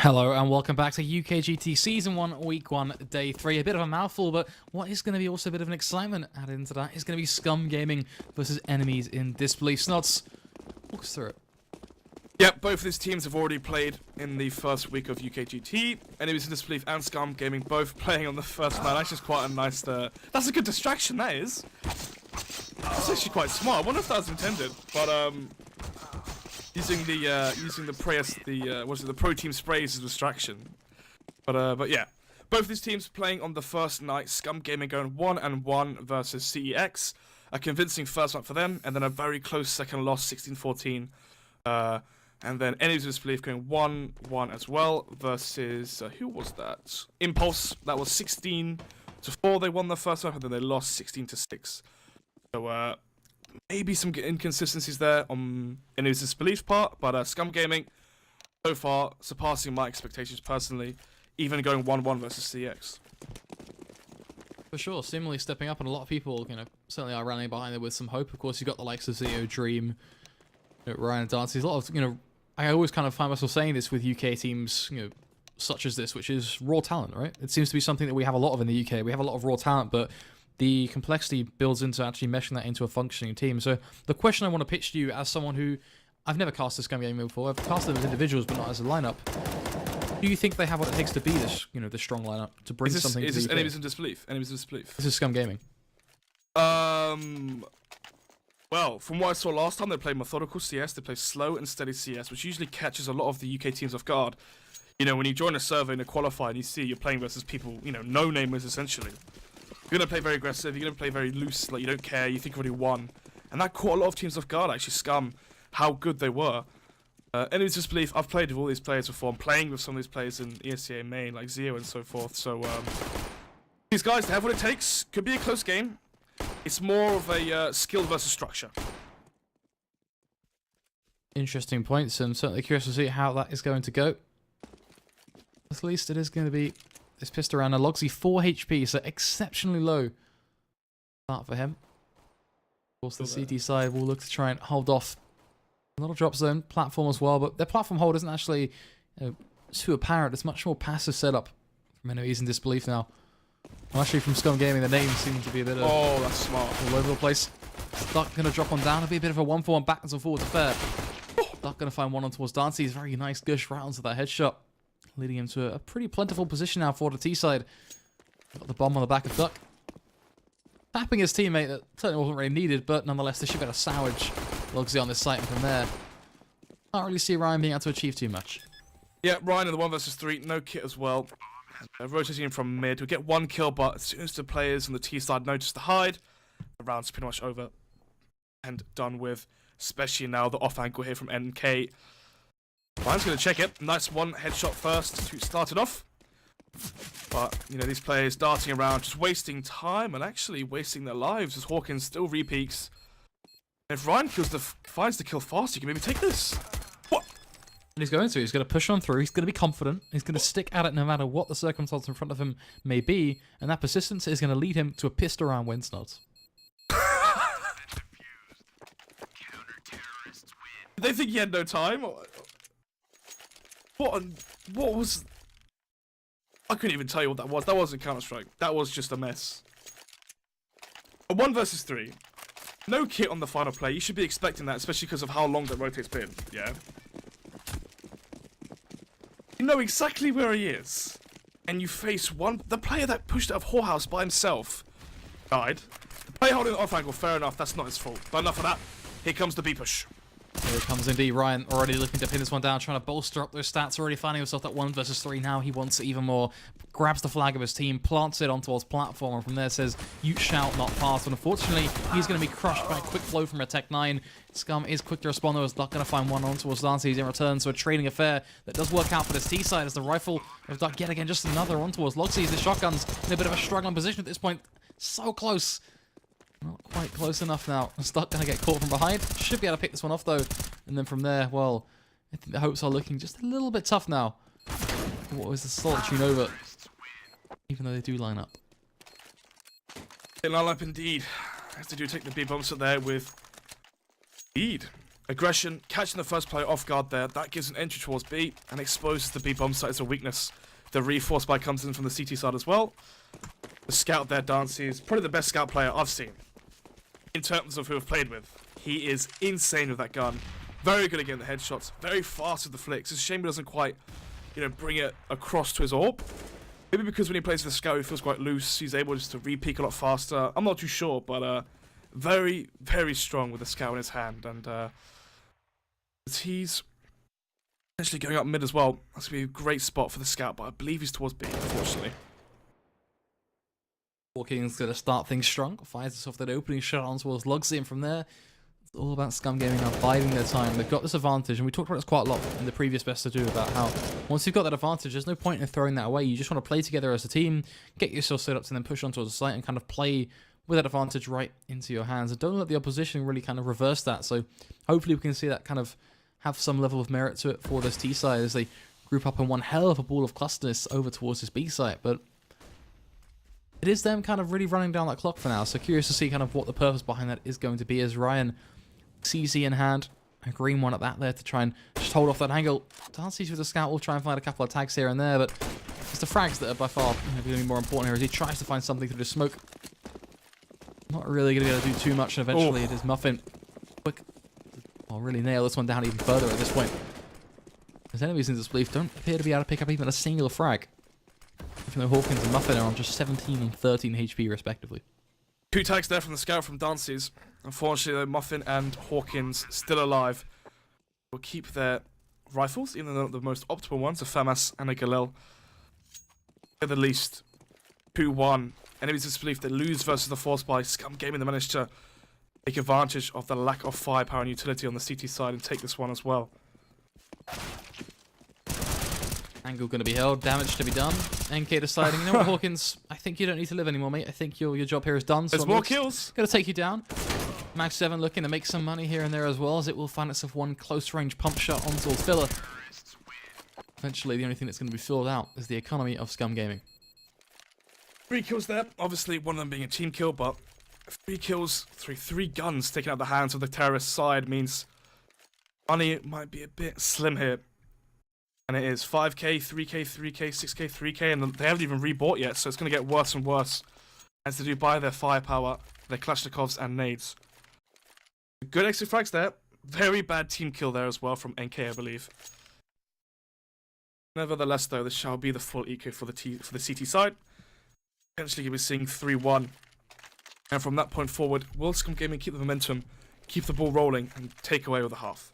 Hello and welcome back to UKGT Season 1, Week 1, Day 3. A bit of a mouthful, but what is going to be also a bit of an excitement added into that is going to be SKUM Gaming versus Enemies in Disbelief. Snots, walk us through it. Yep, both of these teams have already played in the first week of UKGT. Enemies in Disbelief and SKUM Gaming both playing on the first night. That's just quite a nice... that's a good distraction, that is. That's actually quite smart. I wonder if that was intended, but using the pro team sprays as a distraction. But yeah, both of these teams playing on the first night. SKUM Gaming going 1-1 versus CEX. A convincing first night for them, and then a very close second loss, 16-14. And then Enemies in Disbelief going 1-1 as well versus who was that? Impulse. That was 16-4. They won the first night, and then they lost 16-6. So maybe some inconsistencies there on Enemies in Disbelief part, but SKUM Gaming so far surpassing my expectations personally, even going 1-1 versus CX. For sure, seemingly stepping up, and a lot of people, certainly are rallying behind it with some hope. Of course, you've got the likes of Zeo, Dream, Ryan and Darcy. There's a lot of, I always kind of find myself saying this with UK teams, such as this, which is raw talent, right? It seems to be something that we have a lot of in the UK. We have a lot of raw talent, but the complexity builds into actually meshing that into a functioning team. So the question I want to pitch to you as someone who, I've never cast this SKUM Gaming before, I've cast them as individuals, but not as a lineup. Do you think they have what it takes to be this, this strong lineup to bring something to the UK? Is this Enemies in Disbelief? Enemies in Disbelief. This is SKUM Gaming. Well, from what I saw last time, they played methodical CS, they play slow and steady CS, which usually catches a lot of the UK teams off guard. When you join a server in a qualifier and you see you're playing versus people, no-namers essentially. You're going to play very aggressive, you're going to play very loose, like you don't care, you think you've already won. And that caught a lot of teams off guard, actually, SKUM, how good they were. Enemies in Disbelief, I've played with all these players before, I'm playing with some of these players in ESCA main, like Zeo and so forth, so these guys, they have what it takes, could be a close game. It's more of a skill versus structure. Interesting points, and certainly curious to see how that is going to go. At least it is going to be this pissed around. Now, Logsy 4 HP, so exceptionally low start for him. Of course, the CT side will look to try and hold off a little drop zone platform as well, but their platform hold isn't actually too apparent. It's much more passive setup from Enemies in Disbelief now. Well, actually, from SKUM Gaming, the name seems to be a bit of... Oh, that's smart. All over the place. Duck going to drop on down. It'll be a bit of a 1-for-1 backwards and forwards affair. Duck going to find one on towards Darcy. He's very nice gush rounds with that headshot, leading him to a pretty plentiful position now for the T side. Got the bomb on the back of Duck. Tapping his teammate that certainly wasn't really needed, but nonetheless, they should be able to salvage Logsy on this site, and from there, can't really see Ryan being able to achieve too much. Yeah, Ryan in the 1 versus 3, no kit as well. Rotating in from mid, we get 1 kill, but as soon as the players on the T side notice the hide, the round's pretty much over and done with, especially now the off angle here from NK. Ryan's going to check it. Nice one headshot first to start it off. But, these players darting around, just wasting time and actually wasting their lives as Hawkins still repeaks. And if Ryan finds the kill fast, he can maybe take this. What? And he's going to push on through, he's going to be confident, he's going to stick at it no matter what the circumstance in front of him may be, and that persistence is going to lead him to a pissed around win, Snots. Did they think he had no time? What was... I couldn't even tell you what that was. That wasn't Counter-Strike. That was just a mess. A 1 versus 3. No kit on the final play. You should be expecting that, especially because of how long that rotate's been. Yeah. You know exactly where he is. And you face the player that pushed out of Whorehouse by himself died. The player holding the off angle, fair enough, that's not his fault. But enough of that. Here comes the B push. Here it comes indeed. Ryan already looking to pin this one down, trying to bolster up those stats, already finding himself at 1 versus 3 now. He wants it even more. Grabs the flag of his team, plants it onto his platform, and from there says, "You shall not pass." And unfortunately, he's going to be crushed by a quick flow from a Tech 9. SKUM is quick to respond, though, as Duck going to find one on towards Darcy in return, so a trading affair that does work out for this T side as the rifle of Duck yet again, just another on towards Logsy. The shotgun's in a bit of a struggling position at this point. So close. Not quite close enough now. Stuck going to get caught from behind. Should be able to pick this one off, though. And then from there, well, I think the hopes are looking just a little bit tough now. What was the Solitude over? Even though they do line up. They line up indeed. As they do take the big bumps up there with speed. Aggression, catching the first player off guard there. That gives an entry towards B and exposes the B bomb site as a weakness. The reinforced by comes in from the CT side as well. The scout there, Dancy, is probably the best scout player I've seen in terms of who I've played with. He is insane with that gun. Very good at getting the headshots. Very fast with the flicks. It's a shame he doesn't quite, bring it across to his orb. Maybe because when he plays with the scout, he feels quite loose. He's able just to re-peek a lot faster. I'm not too sure, but very, very strong with the scout in his hand. And he's actually going up mid as well. That's going to be a great spot for the scout, but I believe he's towards B, unfortunately. Hawkins going to start things strong. Fires us off that opening shot on towards Luxy, and from there, it's all about Scum Gaming now biding their time. They've got this advantage, and we talked about this quite a lot in the previous Best of 2 about how once you've got that advantage, there's no point in throwing that away. You just want to play together as a team, get yourself set up to then push on towards the site and kind of play with that advantage right into your hands. And don't let the opposition really kind of reverse that. So hopefully we can see that kind of have some level of merit to it for this T side as they group up in one hell of a ball of clusterness over towards this B site. But it is them kind of really running down that clock for now. So curious to see kind of what the purpose behind that is going to be as Ryan CZ in hand, a green one at that there to try and just hold off that angle. Dancy's with the scout will try and find a couple of tags here and there, but it's the frags that are by far going to be more important here as he tries to find something through the smoke. Not really going to be able to do too much, and eventually it is Muffin. Quick. I'll really nail this one down even further at this point. His enemies in disbelief don't appear to be able to pick up even a single frag. Even though Hawkins and Muffin are on just 17 and 13 HP respectively. 2 tags there from the scout from Dancy's. Unfortunately, though, Muffin and Hawkins still alive. Will keep their rifles, even though the most optimal ones are FAMAS and a Galil. At the least 2-1. Enemies in disbelief, they lose versus the Force by Scum Gaming. They managed to take advantage of the lack of firepower and utility on the CT side and take this one as well. Angle going to be held, damage to be done. NK deciding, you know what, Hawkins, I think you don't need to live anymore, mate. I think your job here is done. So there's more kills. Going to take you down. Mag 7 looking to make some money here and there as well, as it will find itself one close range pump shot on towards filler. Eventually, the only thing that's going to be filled out is the economy of Scum Gaming. 3 kills there. Obviously, one of them being a team kill, but 3 kills through 3 guns taken out of the hands of the terrorist side means money might be a bit slim here. And it is 5k, 3k, 3k, 6k, 3k, and they haven't even rebought yet, so it's going to get worse and worse as they do buy their firepower, their Kalashnikovs and nades. Good exit frags there. Very bad team kill there as well from NK, I believe. Nevertheless, though, this shall be the full eco for the CT side. Eventually, you'll be seeing 3-1. And from that point forward, will Scum Gaming keep the momentum, keep the ball rolling, and take away with the half?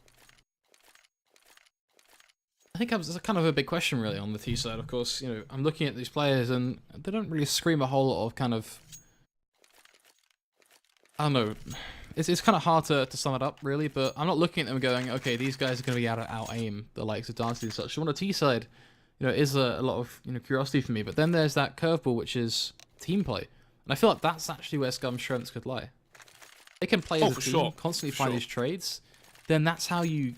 I think it's kind of a big question, really, on the T side. Of course, I'm looking at these players, and they don't really scream a whole lot of kind of... I don't know. It's kind of hard to sum it up, really, but I'm not looking at them going, okay, these guys are going to be able to out-aim the likes of Dancy and such. So on the T side, is a lot of curiosity for me. But then there's that curveball, which is team play. And I feel like that's actually where Scum's strengths could lie. They can play as a team, constantly find these trades. Then that's how you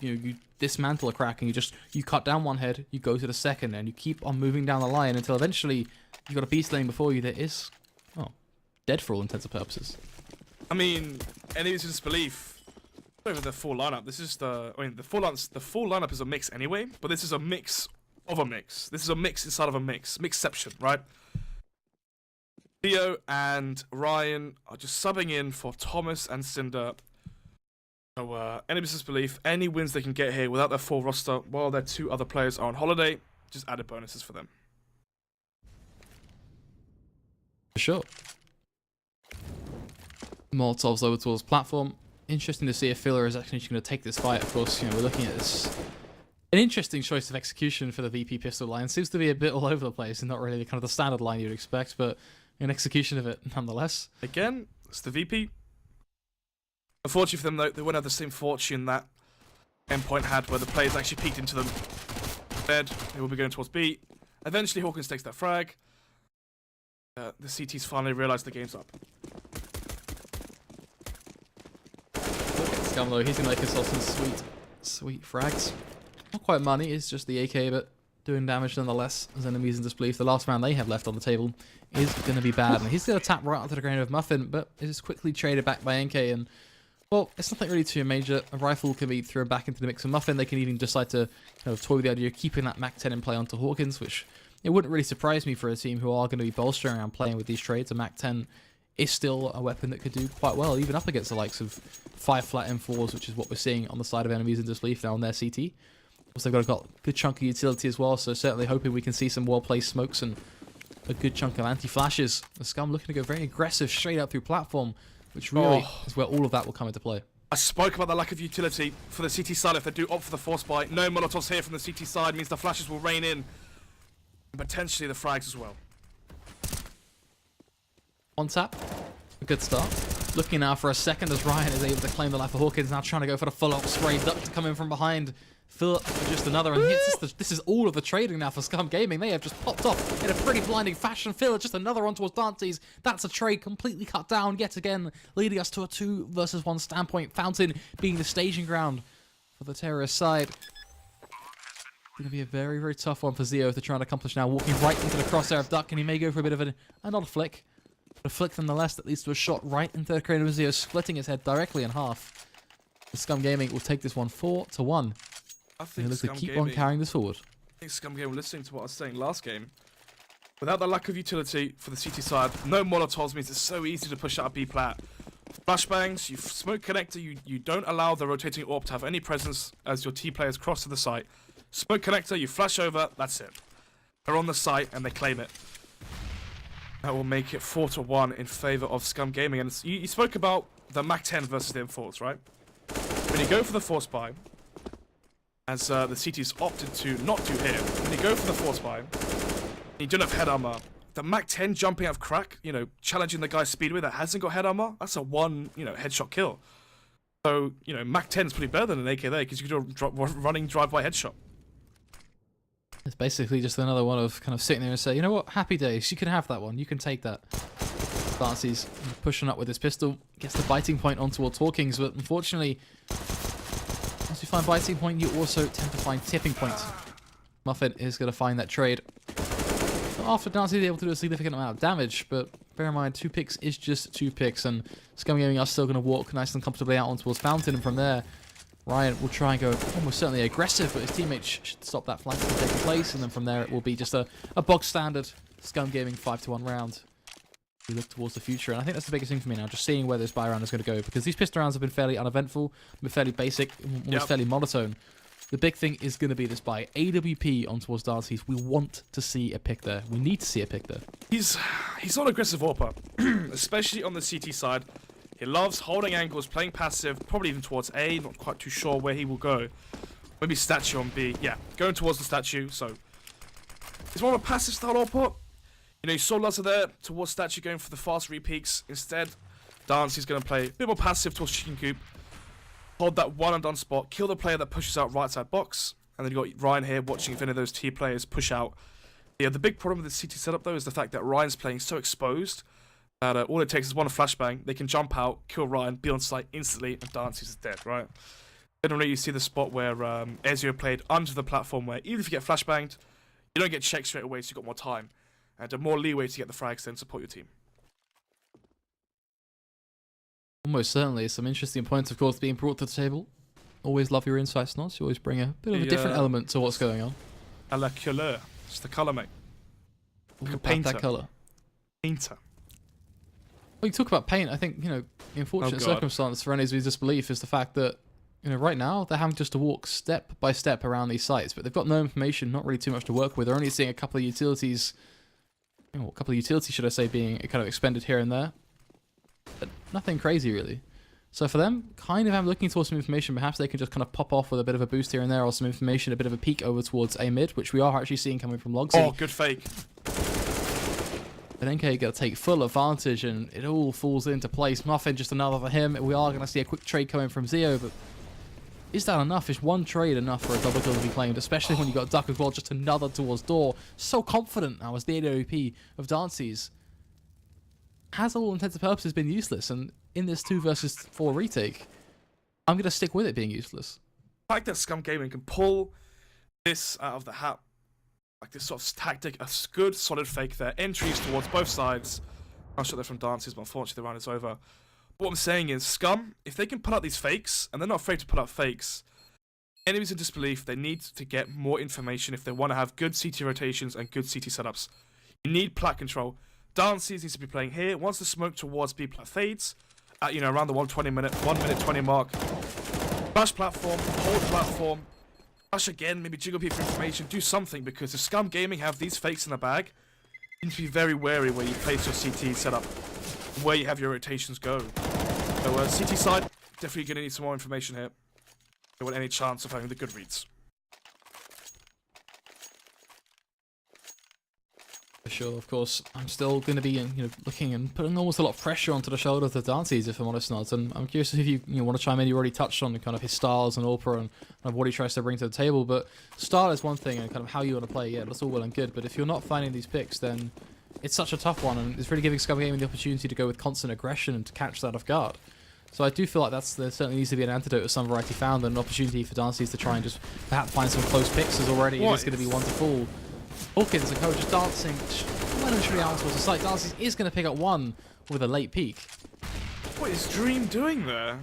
dismantle a crack, and you cut down one head, you go to the second, and you keep on moving down the line until eventually you've got a beast lane before you that is, dead for all intents and purposes. I mean, enemies in disbelief over the full lineup. This is the full lineup is a mix anyway, but this is a mix of a mix. This is a mix inside of a mix. Mixception, right? Theo and Ryan are just subbing in for Thomas and Cinder. So, enemies in disbelief, any wins they can get here without their full roster while their 2 other players are on holiday, just added bonuses for them. For sure. Molotov's over towards platform. Interesting to see if Filler is actually going to take this fight. Of course, we're looking at this. An interesting choice of execution for the VP pistol line. Seems to be a bit all over the place and not really kind of the standard line you'd expect, but an execution of it nonetheless. Again, it's the VP. Unfortunately for them, though, they won't have the same fortune that Endpoint had, where the players actually peeked into them. Instead, they will be going towards B. Eventually, Hawkins takes that frag. The CTs finally realise the game's up. Scum, though, he's going to make himself some sweet frags. Not quite money, it's just the AK, but doing damage nonetheless as enemies in disbelief. The last round they have left on the table is going to be bad. And he's going to tap right onto the ground of Muffin, but it is quickly traded back by NK, and Well, it's nothing really too major. A rifle can be thrown back into the mix of Muffin. They can even decide to kind of toy with the idea of keeping that MAC-10 in play onto Hawkins, which it wouldn't really surprise me for a team who are going to be bolstering around playing with these trades. A MAC-10 is still a weapon that could do quite well, even up against the likes of 5 flat M4s, which is what we're seeing on the side of enemies in Disbelief now on their CT. Also, they've got a good chunk of utility as well, so certainly hoping we can see some well-placed smokes and a good chunk of anti-flashes. The SKUM looking to go very aggressive straight out through platform, which really is where all of that will come into play. I spoke about the lack of utility for the CT side if they do opt for the force buy. No Molotovs here from the CT side means the flashes will rain in. And potentially the frags as well. One tap. A good start. Looking now for a second as Ryan is able to claim the life of Hawkins. Now trying to go for the full-up spray. Duck to come in from behind. Philip with just another, and this is all of the trading now for SKUM Gaming. They have just popped off in a pretty blinding fashion. Philip just another one towards Dantes. That's a trade completely cut down yet again, leading us to a 2 versus 1 standpoint. Fountain being the staging ground for the terrorist side. Going to be a very, very tough one for Zeo to try and accomplish now. Walking right into the crosshair of Duck, and he may go for a bit of an odd flick. But a flick nonetheless that leads to a shot right into the cranium of Zeo, splitting his head directly in half. The SKUM Gaming will take this one 4-1. I think look to keep on carrying this forward. I think SKUM Gaming, listening to what I was saying last game, without the lack of utility for the CT side, no Molotovs means it's so easy to push out a B plat. Flashbangs, you smoke connector, you don't allow the rotating AWP to have any presence as your T players cross to the site. Smoke connector, you flash over, that's it. They're on the site and they claim it. That will make it 4-1 in favor of SKUM Gaming. And you spoke about the MAC-10 versus the M4s, right? When you go for the force buy, as the CT's opted to not do here, when you go for the force buy, you don't have head armor, the MAC-10 jumping out of crack, you know, challenging the guy's speedway that hasn't got head armor, that's a one, you know, headshot kill. So, you know, MAC-10 is pretty better than an AK there, because you can do a running drive-by headshot. It's basically just another one of kind of sitting there and say, you know what, happy days, you can have that one, you can take that. Darcy's pushing up with his pistol, gets the biting point on towards Hawkins, but unfortunately, once you find biting point, you also tend to find tipping points. Muffin is going to find that trade. So after Darcy, they're able to do a significant amount of damage, but bear in mind, 2 picks is just 2 picks, and SKUM Gaming are still going to walk nice and comfortably out on towards Fountain, and from there, Ryan will try and go almost certainly aggressive, but his teammates should stop that flank from taking place, and then from there it will be just a bog standard SKUM Gaming 5-1 round. We look towards the future, and I think that's the biggest thing for me now, just seeing where this buy round is going to go, because these pistol rounds have been fairly uneventful, been fairly basic, almost fairly monotone. The big thing is going to be this buy. AWP on towards Darcy's. We want to see a pick there. We need to see a pick there. He's not aggressive AWPer, especially on the CT side. He loves holding angles, playing passive, probably even towards A, not quite too sure where he will go. Maybe statue on B. Yeah, going towards the statue, so he's more of a passive style AWPer. You know, you saw Lazar there towards statue going for the fast repeaks. Instead, Dance is going to play a bit more passive towards chicken coop. Hold that one and done spot, kill the player that pushes out right side box, and then you've got Ryan here watching if any of those T players push out. Yeah, the big problem with the CT setup though is the fact that Ryan's playing so exposed that all it takes is one flashbang, they can jump out, kill Ryan, be on site instantly, and Dance is dead, right? Generally, you see the spot where Ezio played under the platform where even if you get flashbanged, you don't get checked straight away, so you've got more time. And more leeway to get the frags then support your team. Almost certainly. Some interesting points, of course, being brought to the table. Always love your insights, Noz. You always bring a bit of a different element to what's going on. A la couleur. It's the colour, mate. Like a painter. That colour. Painter. Well, you talk about paint. I think, you know, the unfortunate circumstance for Enemies Disbelief is the fact that, you know, right now, they're having just to walk step by step around these sites, but they've got no information, not really too much to work with. They're only seeing a couple of utilities, you know, a couple of utilities, should I say, being kind of expended here and there. But nothing crazy, really. So for them, kind of I'm looking towards some information. Perhaps they can just kind of pop off with a bit of a boost here and there, or some information, a bit of a peek over towards A mid, which we are actually seeing coming from Logsy. Oh, good fake. But NK got to take full advantage, and it all falls into place. Muffin, just another for him. We are going to see a quick trade coming from Zeo, but is that enough? Is one trade enough for a double kill to be claimed? Especially when you got Duck as well, just another towards door. So confident now as the AWP of Dancy's has all intents and purposes been useless, and in this 2 versus 4 retake, I'm going to stick with it being useless. The fact that SKUM Gaming can pull this out of the hat, like this sort of tactic, a good solid fake there, entries towards both sides. I'll shot there from Dances, but unfortunately the round is over. What I'm saying is, SKUM, if they can put out these fakes, and they're not afraid to put out fakes, enemies in disbelief, they need to get more information if they want to have good CT rotations and good CT setups. You need plat control. Dances needs to be playing here. Once the smoke towards B plat fades, at around the 1 minute 20 mark, flash platform, hold platform, flash again, maybe jiggle P for information, do something, because if SKUM Gaming have these fakes in the bag, you need to be very wary where you place your CT setup, where you have your rotations go. So CT side, definitely going to need some more information here. They want any chance of having the good reads. For sure, of course. I'm still going to be, looking and putting almost a lot of pressure onto the shoulders of Dantes, if I'm honest, Nods. And I'm curious if you want to chime in. You already touched on kind of his styles and Orpa and kind of what he tries to bring to the table. But style is one thing, and kind of how you want to play. Yeah, that's all well and good. But if you're not finding these picks, then it's such a tough one, and it's really giving SKUM Gaming the opportunity to go with constant aggression and to catch that off guard. So I do feel like there certainly needs to be an antidote of some variety found, and an opportunity for Dances to try and just perhaps find some close picks, as already it is going to be one to fall. Hawkins and Co just dancing momentarily out towards the site. Dances is going to pick up one with a late peek. What is Dream doing there?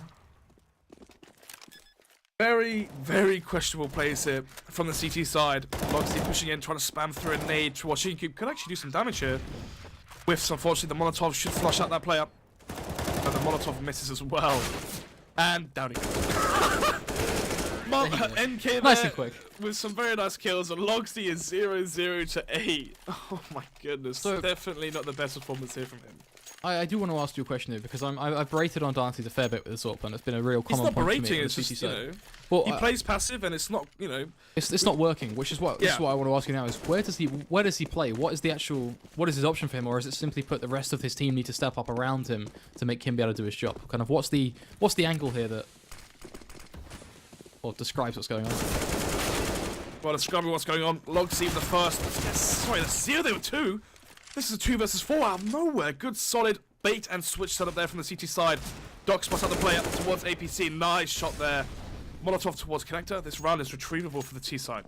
Very, very questionable plays here from the CT side. Logsy pushing in, trying to spam through a nade towards Chicken Cube. Could actually do some damage here. Whiffs, unfortunately, the Molotov should flush out that player. But the Molotov misses as well. And down he goes. NK there nice and quick. With some very nice kills, and Logsy is 0-0 to 8. Oh my goodness. So, definitely not the best performance here from him. I do want to ask you a question though, because I've berated on Dantes a fair bit with this AWP, and it's been a real common point for me. It's not berating, it's just, well, he plays passive, and it's not, It's not working, which is what I want to ask you now is where does he play? What is his option for him, or is it simply put the rest of his team need to step up around him to make him be able to do his job? Kind of what's the angle here that describes what's going on? Well, describing what's going on, Logsy the first. Yes, sorry, that's 0, they were 2. This is a 2 versus 4 out of nowhere. Good solid bait and switch setup there from the CT side. Doc spots out the player towards APC. Nice shot there. Molotov towards connector. This round is retrievable for the T side.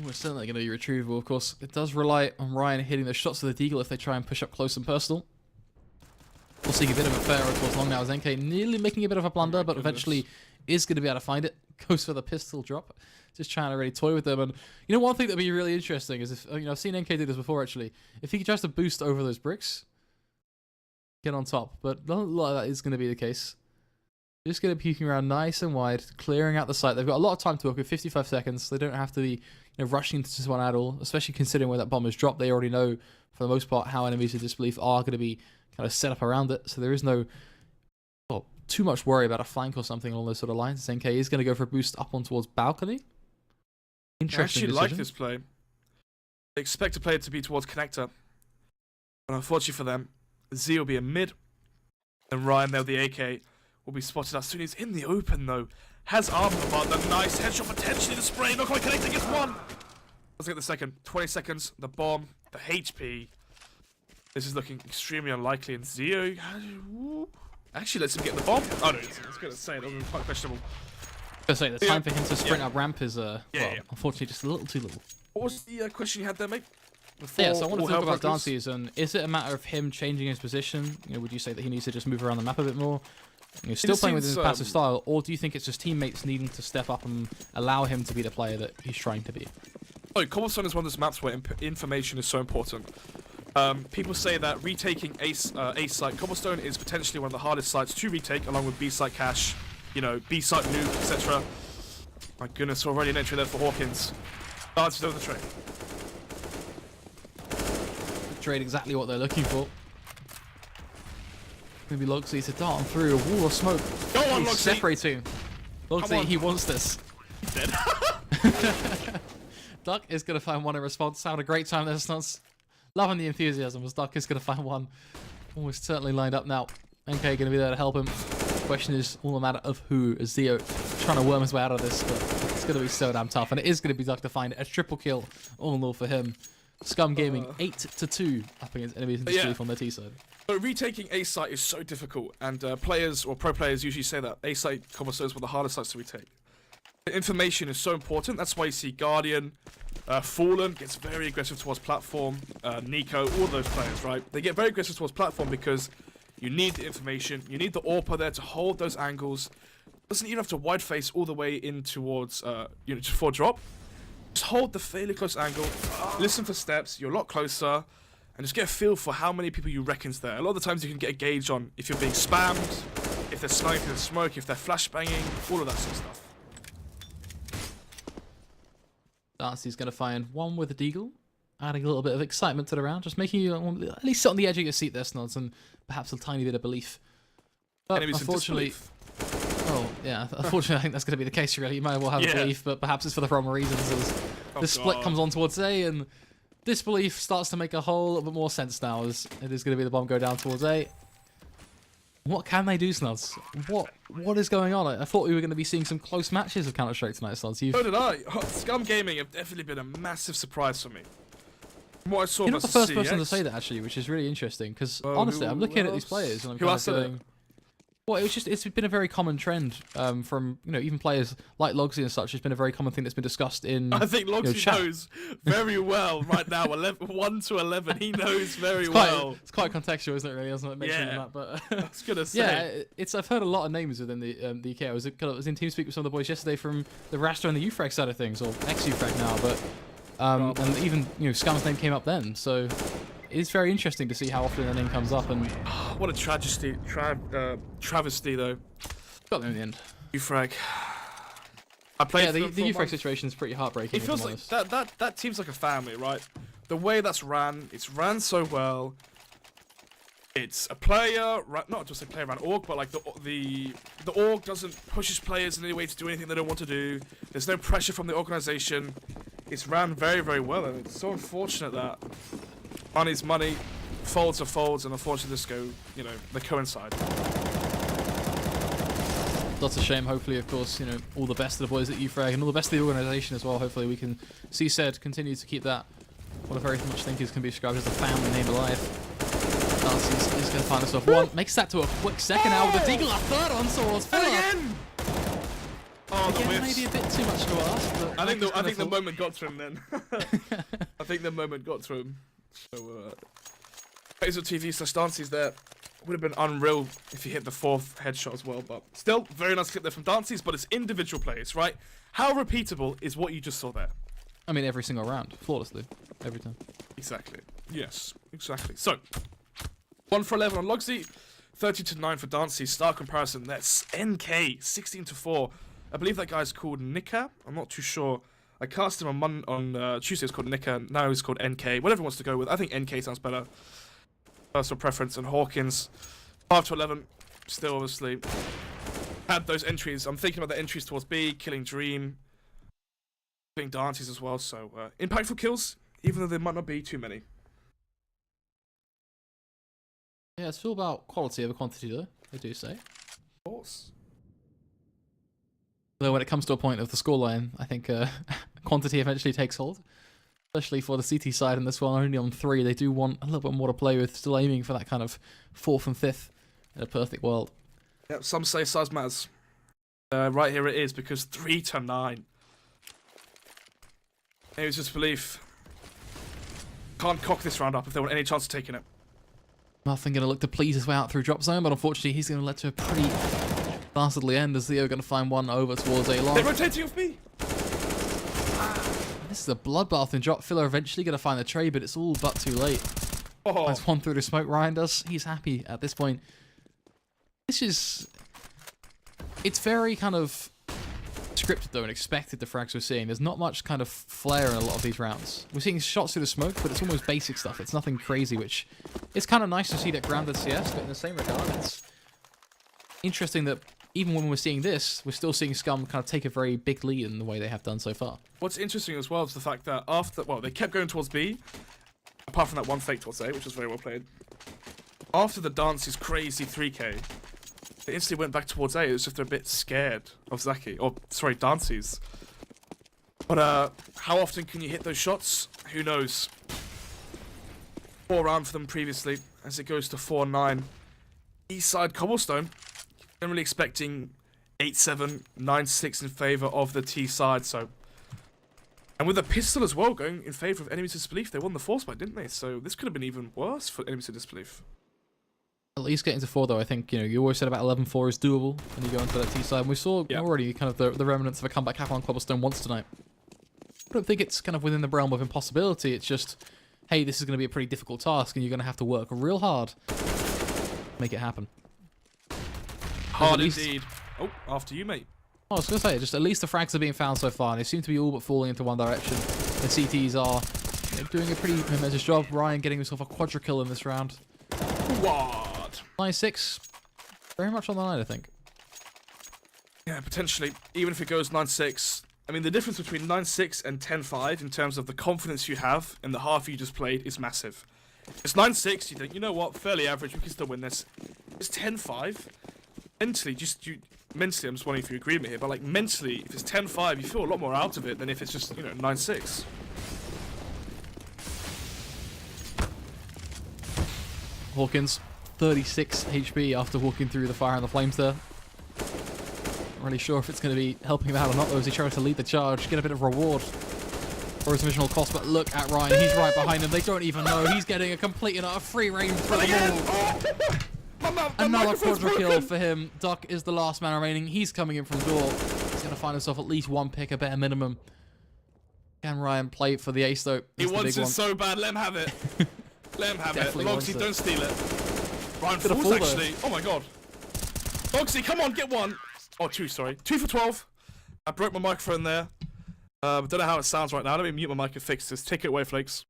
Well, it's certainly going to be retrievable, of course. It does rely on Ryan hitting the shots of the Deagle if they try and push up close and personal. We'll see a bit of a fair towards long now as NK nearly making a bit of a blunder, but eventually is going to be able to find it. Goes for the pistol drop. Just trying to really toy with them. And one thing that would be really interesting is if I've seen NK do this before actually. If he tries to boost over those bricks, get on top. But not a lot of that is going to be the case. Just going to be puking around nice and wide, clearing out the site. They've got a lot of time to work with, 55 seconds. They don't have to be rushing into this one at all, especially considering where that bomb is dropped. They already know for the most part how enemies of disbelief are going to be kind of set up around it. So there is no too much worry about a flank or something along those sort of lines. NK is going to go for a boost up on towards balcony. Interesting I actually decision. like this play. They expect a player to be towards connector. But unfortunately for them, Z will be a mid. And Ryan there with the AK will be spotted as soon as he's in the open though. Has armor about the nice headshot, potentially the spray, not quite connecting, gets one. Let's get the second. 20 seconds, the bomb, the HP. This is looking extremely unlikely, and Zio actually lets him get the bomb. Oh no, I was going to say, that was quite questionable. I was going to say, the time for him to sprint up ramp is, unfortunately just a little too little. What was the question you had there, mate? So I want to talk about Dances, and is it a matter of him changing his position? Would you say that he needs to just move around the map a bit more? Still playing with his passive style, or do you think it's just teammates needing to step up and allow him to be the player that he's trying to be? Oh, Cobblestone is one of those maps where information is so important. People say that retaking A site Cobblestone is potentially one of the hardest sites to retake, along with B site cache, B site nuke, etc. My goodness, already an entry there for Hawkins. Dances over the trade. Trade exactly what they're looking for. Maybe Logsy to dart on through a wall of smoke. Go on, He's Logsy! Separating. Logsy, he wants this. He's dead. Duck is going to find one in response. Having a great time there, Stunts. Loving the enthusiasm as Duck is going to find one. Almost certainly lined up now. NK going to be there to help him. The question is all a matter of who. Is Zio trying to worm his way out of this, but it's going to be so damn tough. And it is going to be Duck to find a triple kill all in all for him. SKUM Gaming 8-2 up against enemies in disbelief on their T side. But retaking A site is so difficult, and players or pro players usually say that A site Cobblestone is one of the hardest sites to retake. The information is so important. That's why you see Guardian, Fallen gets very aggressive towards platform, Nico, all those players, right? They get very aggressive towards platform because You need the information. You need the AWPer there to hold those angles. Doesn't even have to wide face all the way in towards, just for drop. Just hold the fairly close angle. Listen for steps. You're a lot closer. And just get a feel for how many people you reckon's there. A lot of the times you can get a gauge on if you're being spammed, if they're sniping in smoke, if they're flashbanging, all of that sort of stuff. Darcy's going to find one with a deagle, adding a little bit of excitement to the round, just making you at least sit on the edge of your seat there, Snods, and perhaps a tiny bit of belief. But unfortunately, unfortunately, I think that's going to be the case. Really, you might well have a belief, but perhaps it's for the wrong reasons. As the split comes on towards A, and disbelief starts to make a whole little bit more sense now. As it is going to be the bomb go down towards A. What can they do, Snods? What is going on? I thought we were going to be seeing some close matches of Counter-Strike tonight, Snods. So did I. SKUM Gaming have definitely been a massive surprise for me. From what I saw, you're not the first person to say that, actually, which is really interesting. Because honestly, I'm looking at these players and I'm kind of going, well, it's been a very common trend from even players like Logsy and such. It's been a very common thing that's been discussed in. I think Logsy knows very well right now. 1 to 11, he knows very well. It's quite contextual, isn't it? Really, doesn't it? Mentioning that, but I was gonna say. Yeah, I've heard a lot of names within the UK. I was in TeamSpeak with some of the boys yesterday from the Rasta and the UFrag side of things, or ex-UFrag now, but and even SKUM's name came up then. So it's very interesting to see how often the name comes up. And what a tragedy, travesty though. Got them in the end. UFrag. I played. Yeah, the UFrag situation is pretty heartbreaking. It feels like that team's like a family, right? The way that's ran, it's ran so well. It's a player, not just a player ran org, but like the org doesn't push his players in any way to do anything they don't want to do. There's no pressure from the organization. It's ran very, very well, and it's so unfortunate that money's money, folds are folds, and unfortunately this go, they coincide. That's a shame. Hopefully, of course, all the best to the boys at UFrag and all the best to the organisation as well. Hopefully we can see SED continue to keep that, what I very much think is can be described as a family name alive. Darcy's going to find himself one. Makes that to a quick second now with a deagle, a third on towards Philip. Again! Oh, again, maybe a bit too much to ask. But I think the moment got to him then. I think the moment got to him. So, Hazel TV/Dancy's there. Would have been unreal if he hit the 4th headshot as well, but still, very nice clip there from Dancy's, but it's individual plays, right? How repeatable is what you just saw there? I mean, every single round, flawlessly, every time. Exactly. Yes, exactly. So, 1 for 11 on Logsy, 30-9 for Dancy. Star comparison, that's NK, 16-4. I believe that guy's called Nika. I'm not too sure. I cast him on Tuesday. It's called Nika. Now he's called NK. Whatever he wants to go with. I think NK sounds better. Personal preference. And Hawkins, 5-11. Still, obviously, had those entries. I'm thinking about the entries towards B, killing Dream, killing Dances as well. So impactful kills, even though there might not be too many. Yeah, it's all about quality over quantity, though. They do say. Of course. Though when it comes to a point of the scoreline, I think quantity eventually takes hold. Especially for the CT side in this one, only on 3. They do want a little bit more to play with, still aiming for that kind of 4th and 5th in a perfect world. Yep, some say size matters. Right here it is, because 3-9. It was just belief. Can't cock this round up if they want any chance of taking it. Nothing going to look to please his way out through drop zone, but unfortunately he's going to lead to a pretty bastardly end as Leo going to find one over towards A long. They're rotating off me. This is a bloodbath in drop. Filler eventually going to find the trade, but it's all but too late. Oh. Finds one through the smoke. Ryan does. He's happy at this point. It's very kind of scripted though and expected, the frags we're seeing. There's not much kind of flair in a lot of these rounds. We're seeing shots through the smoke, but it's almost basic stuff. It's nothing crazy, which it's kind of nice to see that grounded CS, but in the same regard, it's interesting that even when we're seeing this, we're still seeing SKUM kind of take a very big lead in the way they have done so far. What's interesting as well is the fact that they kept going towards B, apart from that one fake towards A, which was very well played. After the Dancy's crazy 3K, they instantly went back towards A. It was just they're a bit scared of Zaki, or sorry, Dancy's. But how often can you hit those shots? Who knows? 4 round for them previously, as it goes to 4-9. East side Cobblestone, generally expecting 8-7, 9-6 in favour of the T side, so. And with a pistol as well going in favour of Enemies to Disbelief, they won the force fight, didn't they? So this could have been even worse for Enemies to Disbelief. A least getting to 4, though. I think, you always said about 11-4 is doable when you go into that T side. And we saw already kind of the remnants of a comeback happen on Cobblestone once tonight. I don't think it's kind of within the realm of impossibility. It's just, hey, this is going to be a pretty difficult task, and you're going to have to work real hard to make it happen. Hard indeed. Oh, after you, mate. I was going to say, just at least the frags are being found so far. They seem to be all but falling into one direction. The CTs are doing a pretty momentous job. Ryan getting himself a quadra-kill in this round. What? 9-6. Very much on the line, I think. Yeah, potentially. Even if it goes 9-6. I mean, the difference between 9-6 and 10-5 in terms of the confidence you have in the half you just played is massive. It's 9-6, you think, you know what, fairly average, we can still win this. It's 10-5. Mentally, mentally, I'm just wondering if you agree with me here, but like mentally, if it's 10-5, you feel a lot more out of it than if it's just, 9-6. Hawkins, 36 HP after walking through the fire and the flames there. Not really sure if it's going to be helping him out or not, though, as he tries to lead the charge, get a bit of reward for his original cost. But look at Ryan, he's right behind him. They don't even know. He's getting a complete and utter free reign for the ball. Another quadra kill for him. Duck is the last man remaining. He's coming in from door. He's going to find himself at least one pick, a better minimum. Can Ryan play for the ace, though? He wants it so bad. Let him have it. Let him have it. Logsy, don't steal it. Ryan falls, actually. Oh my god. Logsy, come on, get one. Oh, 2, sorry. 2 for 12. I broke my microphone there. Don't know how it sounds right now. Let me mute my mic and fix this. Take it away, Flakes.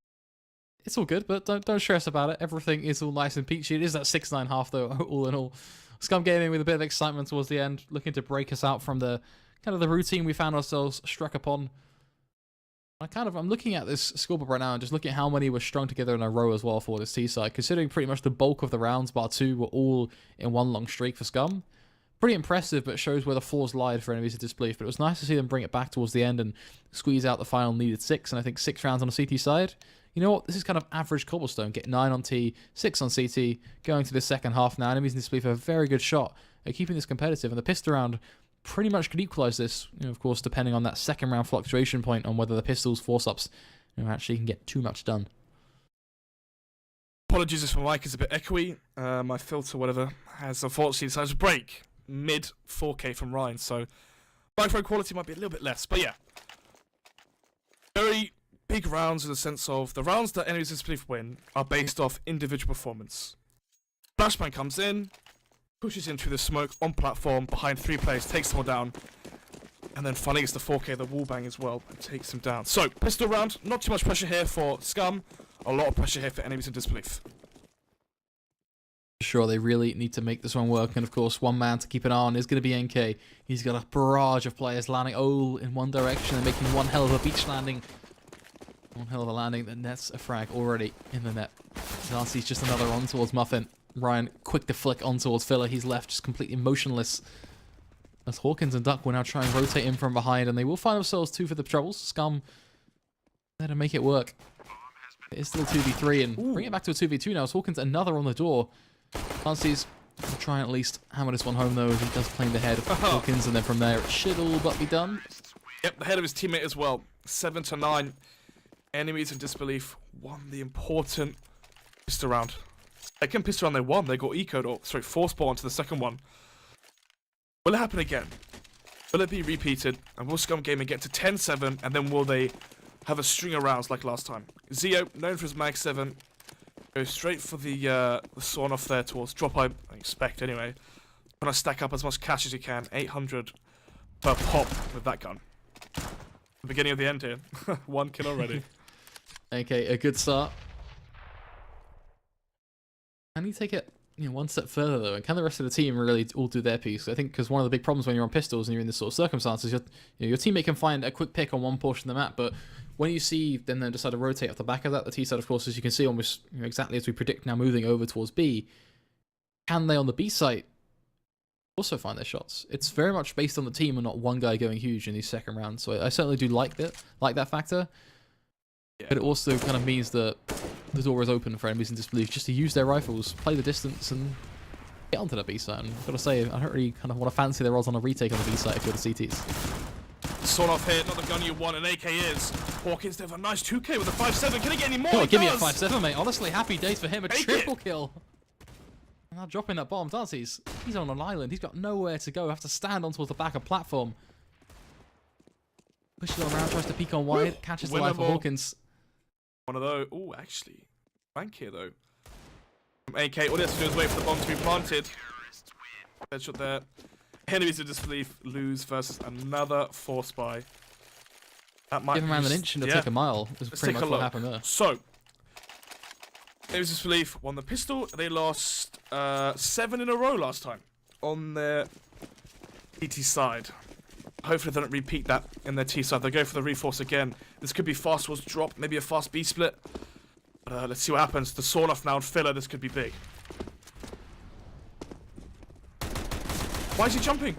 It's all good, but don't stress about it. Everything is all nice and peachy. It is that 6-9 half, though, all in all. Scum Gaming with a bit of excitement towards the end, looking to break us out from the kind of the routine we found ourselves struck upon. I'm looking at this scoreboard right now and just looking at how many were strung together in a row as well for this T side, considering pretty much the bulk of the rounds, bar 2, were all in one long streak for Scum. Pretty impressive, but shows where the flaws lied for enemies of disbelief. But it was nice to see them bring it back towards the end and squeeze out the final needed 6, and I think 6 rounds on the CT side. You know what? This is kind of average Cobblestone. Get 9 on T, 6 on CT, going to the second half now. Enemies in disbelief have a very good shot at keeping this competitive, and the pistol round pretty much could equalize this, of course, depending on that second round fluctuation point on whether the pistols force-ups actually can get too much done. Apologies if my mic is a bit echoey. My filter, whatever, has unfortunately decided to break mid 4K from Ryan, so microphone quality might be a little bit less, but yeah. Very big rounds in the sense of the rounds that enemies in disbelief win are based off individual performance. Flashbang comes in, pushes in through the smoke on platform behind 3 players, takes them all down, and then finally gets the 4K, the wallbang as well, and takes them down. So, pistol round, not too much pressure here for Scum, a lot of pressure here for enemies in disbelief. Sure, they really need to make this one work, and of course, one man to keep an eye on is going to be NK. He's got a barrage of players landing all in one direction and making one hell of a beach landing. One hell of a landing that nets a frag already in the net. Darcy's just another on towards Muffin. Ryan quick to flick on towards Filler. He's left just completely motionless. As Hawkins and Duck will now try and rotate in from behind, and they will find themselves 2 for the troubles. Scum there to make it work. It is still 2v3, and bring it back to a 2v2 now as Hawkins another on the door. Darcy's will try and at least hammer this one home, though, as he does claim the head of Hawkins, and then from there it should all but be done. Yep, the head of his teammate as well. 7-9. Enemies in disbelief won the important pistol round. Second pistol round they won. They got ecoed, or sorry, force ball onto the second one. Will it happen again? Will it be repeated? And will Scum Gaming get to 10-7, and then will they have a string of rounds like last time? Zio, known for his Mag 7, goes straight for the sawn off there towards drop, I expect anyway. Trying to stack up as much cash as you can. 800 per pop with that gun. The beginning of the end here. 1 kill already. Okay, a good start. Can he take it one step further, though? And can the rest of the team really all do their piece? I think because one of the big problems when you're on pistols and you're in this sort of circumstances, your teammate can find a quick pick on one portion of the map, but when you see them then decide to rotate off the back of that, the T side, of course, as you can see, almost exactly as we predict now, moving over towards B, can they on the B site also find their shots? It's very much based on the team and not one guy going huge in these second rounds, so I certainly do like that factor. Yeah. But it also kind of means that the door is open for enemies in disbelief just to use their rifles, play the distance, and get onto the B site. And I've got to say, I don't really kind of want to fancy their odds on a retake on the B site if you're the CTs. Sawn off here, not the gun you want, and AK is. Hawkins, they have a nice 2K with a 5-7. Can he get any more? Oh, give me a 5-7, mate. Honestly, happy days for him. A triple kill. Now dropping that bottom dance, he's on an island. He's got nowhere to go. Have to stand onto the back of platform. Pushes on around, tries to peek on wide, catches the life of Hawkins. One of those. Oh, actually, flank here though. From AK, all he has to do is wait for the bomb to be planted. Headshot there. Enemies of disbelief lose versus another force buy. That might give him around an inch and it'll take a mile. Is pretty much what happened there. So, enemies of disbelief won the pistol. They lost 7 in a row last time on their TT side. Hopefully they don't repeat that in their T side. They go for the reforce again. This could be fast towards drop, maybe a fast B split. Let's see what happens. The sawn off now and filler. This could be big. Why is he jumping?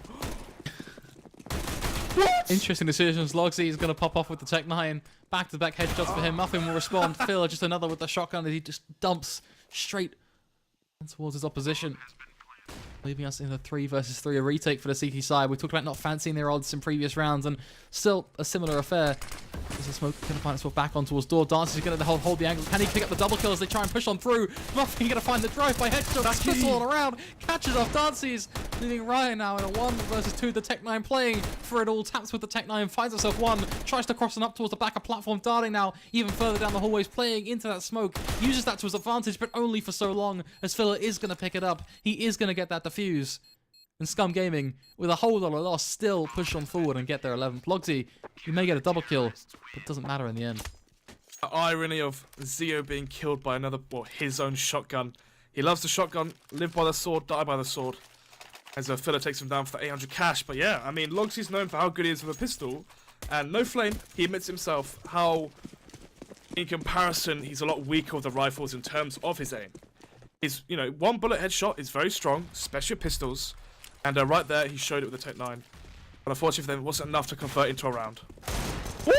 What? Interesting decisions. Logsy is going to pop off with the Tech 9. Back-to-back headshots for him. Nothing will respond. Filler just another with the shotgun as he just dumps straight towards his opposition. Leaving us in a 3 versus 3, a retake for the CT side. We talked about not fancying their odds in previous rounds, and still a similar affair. As the smoke going to find itself back on towards door. Dance is going to hold the angle. Can he pick up the double kill as they try and push on through? Muffin going to find the drive by headshot. Splits all around. Catches off Dances. Leaving Ryan now in a 1 versus 2. The Tech 9 playing for it all. Taps with the Tech 9. Finds herself 1. Tries to cross and up towards the back of platform. Darting now even further down the hallways. Playing into that smoke. Uses that to his advantage, but only for so long. As Filler is going to pick it up. He is going to get that defuse. And SKUM Gaming, with a whole lot of loss, still push on forward and get their 11th. Logsy, he may get a double kill, but it doesn't matter in the end. The irony of Zio being killed by another, well, his own shotgun. He loves the shotgun, live by the sword, die by the sword. As a Filler takes him down for the 800 cash. But yeah, I mean, Logsy's known for how good he is with a pistol. And no flame, he admits himself how, in comparison, he's a lot weaker with the rifles in terms of his aim. His, you know, 1 bullet headshot is very strong, especially with pistols. And right there, he showed it with the Tech 9. But unfortunately for them, it wasn't enough to convert into a round. Woo!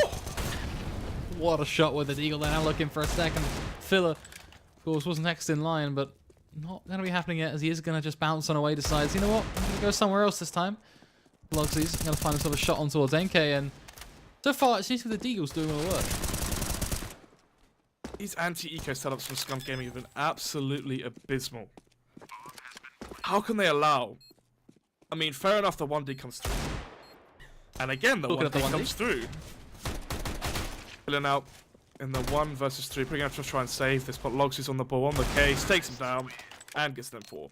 What a shot with the Deagle. They're now looking for a second. Filler, of course, was next in line, but not going to be happening yet, as he is going to just bounce on away, decides, you know what, I'm going to go somewhere else this time. Logsy's going to find himself a shot on towards NK, and so far, it seems like the Deagle's doing all the work. These anti-eco setups from SKUM Gaming have been absolutely abysmal. How can they allow... I mean, fair enough, the 1D comes through. And again, the 1D comes through. Filling out in the 1 versus 3. Pretty much to try and save this, but Logsy's on the ball, on the case, takes him down, and gets them 4.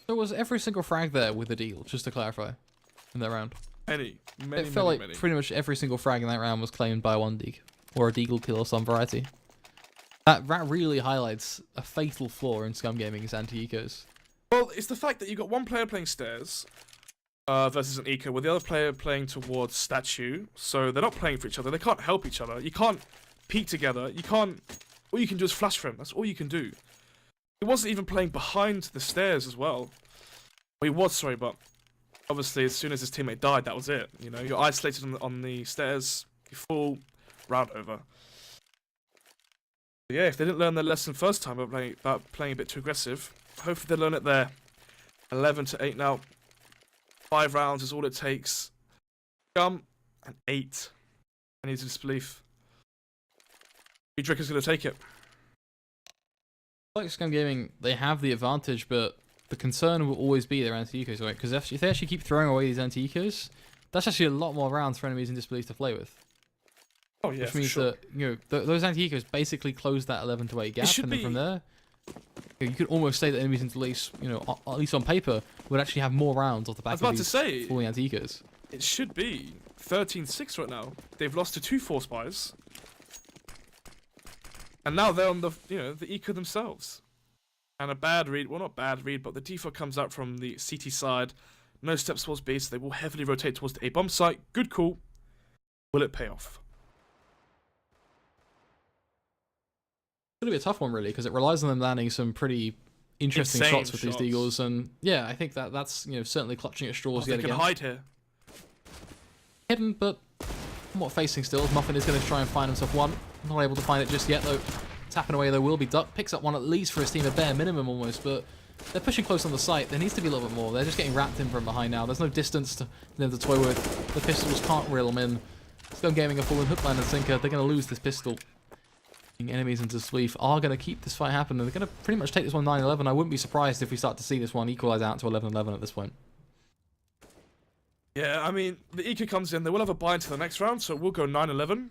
So was every single frag there with the Deagle, just to clarify, in that round? Many. It felt like pretty much every single frag in that round was claimed by one Deagle, or a Deagle kill of some variety. That really highlights a fatal flaw in SKUM Gaming's anti-ecos. Well, it's the fact that you've got one player playing stairs, versus an eco, with the other player playing towards statue, so they're not playing for each other, they can't help each other, you can't peek together, you can't, all you can do is flash for him, that's all you can do. He wasn't even playing behind the stairs as well. Well, he was, sorry, but obviously as soon as his teammate died, that was it, you know, you're isolated on the stairs, you fall, round over. But yeah, if they didn't learn their lesson first time about playing a bit too aggressive, hopefully they learn it there. 11-8 now. 5 rounds is all it takes. SKUM and 8. I need to disbelief. Dricker's going to take it. Like SKUM Gaming, they have the advantage, but the concern will always be their anti-ecos, right? Because if they actually keep throwing away these anti-ecos, that's actually a lot more rounds for enemies in disbelief to play with. Oh yeah, which means that, you know, those anti-ecos basically close that 11-8 gap, and then from there, you could almost say that enemies in disbelief, you know, at least on paper, would actually have more rounds off the back of these falling anti-ecos. It should be 13-6 right now. They've lost to 2 force buys. And now they're on the, you know, the eco themselves. And a bad read, well not bad read, but the default comes out from the CT side. No steps towards B, so they will heavily rotate towards the A bomb site. Good call. Will it pay off? It's going to be a tough one, really, because it relies on them landing some pretty interesting shots with these Deagles. And yeah, I think that's, you know, certainly clutching at straws yet again. They can hide here. Hidden, but somewhat facing still. Muffin is going to try and find himself one. Not able to find it just yet, though. Tapping away, though, will be ducked. Picks up one at least for his team, a bare minimum almost, but they're pushing close on the site. There needs to be a little bit more. They're just getting wrapped in from behind now. There's no distance to them to toy with. The pistols can't reel them in. SKUM Gaming are falling hook, line, and sinker. They're going to lose this pistol. Enemies into disbelief are going to keep this fight happening. They're going to pretty much take this one 9-11. I wouldn't be surprised if we start to see this one equalize out to 11-11 at this point. Yeah, I mean, the EK comes in, they will have a buy into the next round, so we'll go 9-11.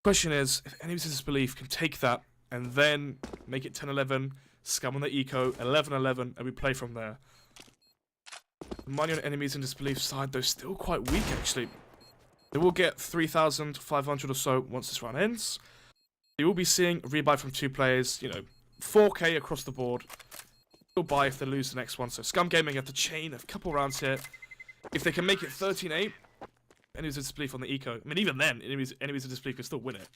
Question is, if Enemies into Disbelief can take that and then make it 10-11, Scum on the eco, 11-11, and we play from there. The money on Enemies in Disbelief side, though, still quite weak, actually. They will get 3,500 or so once this round ends. You will be seeing a rebuy from 2 players, you know, 4k across the board. They'll buy if they lose the next one. So Scum Gaming have to chain a couple rounds here. If they can make it 13-8, Enemies of Disbelief on the eco. I mean, even then, Enemies of Disbelief can still win it.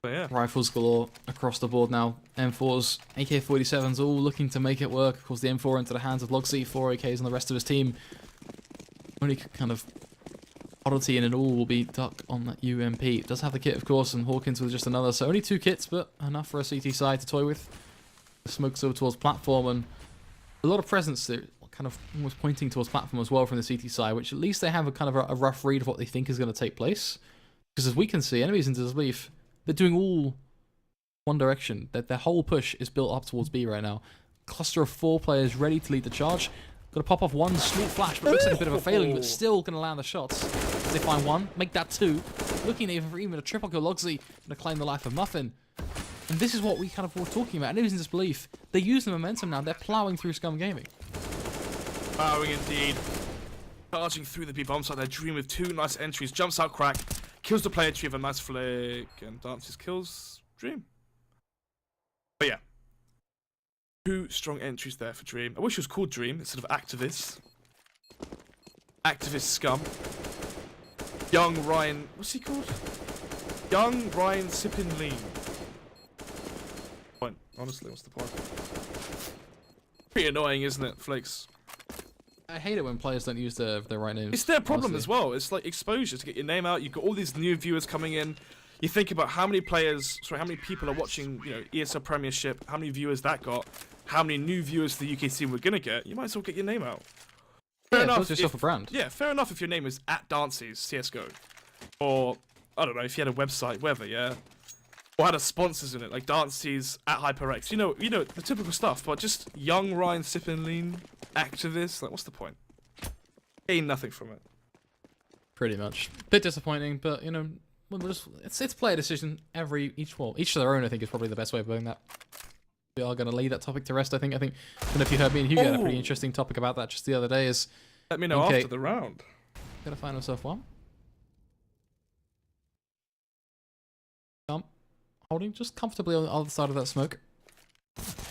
But yeah. Rifles galore across the board now. M4s, AK-47s, all looking to make it work. Of course, the M4 into the hands of Logsy, 4 AKs and the rest of his team. Only kind of oddity in it all will be Duck on that UMP. It does have the kit, of course, and Hawkins with just another. So only 2 kits, but enough for a CT side to toy with. The smoke's over towards platform, and a lot of presence there, kind of almost pointing towards platform as well from the CT side, which at least they have a kind of a rough read of what they think is going to take place. Because as we can see, Enemies into Disbelief, they're doing all one direction. Their whole push is built up towards B right now. Cluster of 4 players ready to lead the charge. Got to pop off one small flash, but looks like a bit of a failing, but still going to land the shots. They find 1, make that 2. Looking for even a triple kill. Logsy going to claim the life of Muffin. And this is what we kind of were talking about. Enemies in Disbelief, they use the momentum now. They're ploughing through Scum Gaming. Plowing indeed. Charging through the B bomb site. Their Dream with 2 nice entries. Jumps out crack. Kills the player tree with a nice flick. And dances kills Dream. But yeah. 2 strong entries there for Dream. I wish it was called Dream instead of Activist. Activist Scum. Young Ryan... What's he called? Young Ryan Sippin Lean. Point. Honestly, what's the point? Pretty annoying, isn't it, Flakes? I hate it when players don't use their right names. It's their problem honestly. as well. It's like exposure to get your name out. You've got all these new viewers coming in. You think about how many people are watching, you know, ESL Premiership, how many viewers that got, how many new viewers the UK team we're gonna get. You might as well get your name out. Fair enough. Build yourself a brand. Yeah, fair enough if your name is @Dances CSGO, or I don't know if you had a website, whatever, yeah, or had a sponsors in it like Dances @HyperX. You know the typical stuff. But just young Ryan Sippin Lean Activist, like what's the point? Gain nothing from it. Pretty much. Bit disappointing, but you know, we'll just, it's player decision. Each to their own. I think is probably the best way of putting that. We are going to leave that topic to rest. I think. I don't know if you heard me and Hugo had a pretty interesting topic about that just the other day. Is let me know after the round. Gonna find himself one. Holding just comfortably on the other side of that smoke.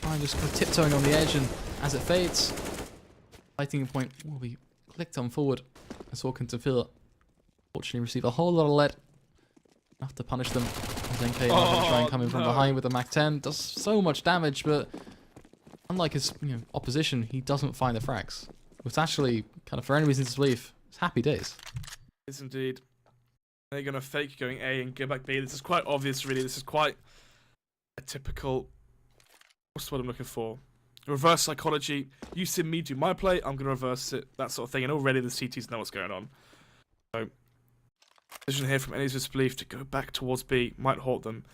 Ryan just kind of tiptoeing on the edge, and as it fades, lighting point will be clicked on forward. As Hawkins and Phil fortunately receive a whole lot of lead. Enough to punish them. As NK going to try and come in from behind with the Mac 10. Does so much damage, but unlike his opposition, he doesn't find the frags. It's actually kind of for Enemies in Disbelief. It's happy days. Yes, indeed. They're going to fake going A and go back B. This is quite obvious, really. This is quite a typical... What's the word I'm looking for? Reverse psychology. You see me do my play, I'm going to reverse it. That sort of thing. And already the CTs know what's going on. So, decision here from Enemies of Disbelief to go back towards B. Might halt them.